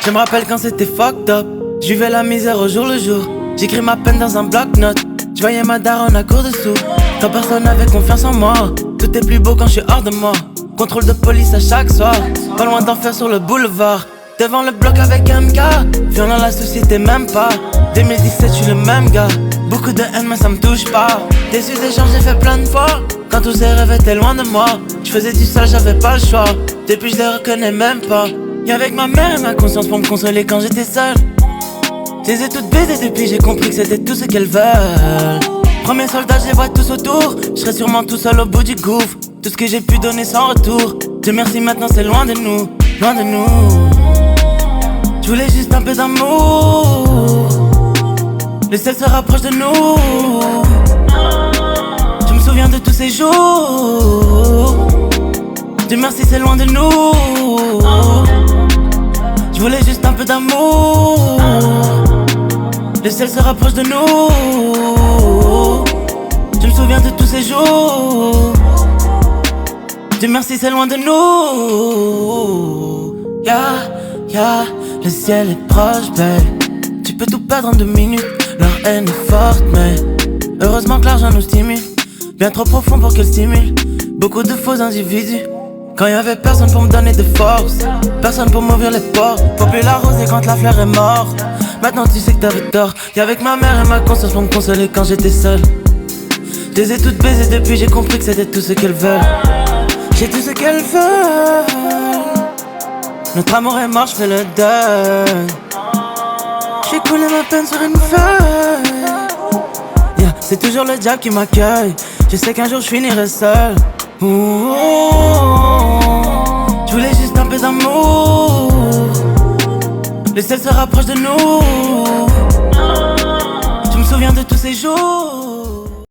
Je me rappelle quand c'était fucked up. Je vivais la misère au jour le jour. J'écris ma peine dans un bloc-notes. Je voyais ma daronne à court dessous. Quand personne n'avait confiance en moi. Tout est plus beau quand je suis hors de moi. Contrôle de police à chaque soir. Pas loin d'enfer sur le boulevard. Devant le bloc avec MK. Violent la société même pas. 2017 je suis le même gars. Beaucoup de haine mais ça me touche pas. Déçu des gens j'ai fait plein de fois. Quand tous ces rêves étaient loin de moi. Je faisais du sale j'avais pas le choix. Depuis je les reconnais même pas. Et avec ma mère et ma conscience pour me consoler quand j'étais seul. Je les ai toutes baisées depuis j'ai compris que c'était tout ce qu'elles veulent. Premier soldat je les vois tous autour. Je serai sûrement tout seul au bout du gouffre. Tout ce que j'ai pu donner sans retour. Dieu merci maintenant c'est loin de nous. Loin de nous. Je voulais juste un peu d'amour. Le ciel se rapproche de nous. Je me souviens de tous ces jours. Dieu merci c'est loin de nous. Je voulais juste un peu d'amour. Le ciel se rapproche de nous. Je me souviens de tous ces jours. Dieu merci c'est loin de nous. Le ciel est proche, belle. Tu peux tout perdre en 2 minutes. Leur haine est forte, mais heureusement que l'argent nous stimule. Bien trop profond pour qu'elle stimule. Beaucoup de faux individus. Quand y'avait personne pour me donner de force. Personne pour m'ouvrir les portes. Populaire rosée quand la fleur est morte. Maintenant tu sais que t'avais tort. Y'avec ma mère et ma conscience pour me consoler quand j'étais seul. Je les ai toutes baisées depuis j'ai compris que c'était tout ce qu'elles veulent. J'ai tout ce qu'elles veulent. Notre amour est mort, j'fais le deuil. J'ai coulé ma peine sur une feuille. C'est toujours le diable qui m'accueille. Je sais qu'un jour je finirai seul. Je voulais juste un peu d'amour. Le ciel se rapproche de nous. Je me souviens de tous ces jours.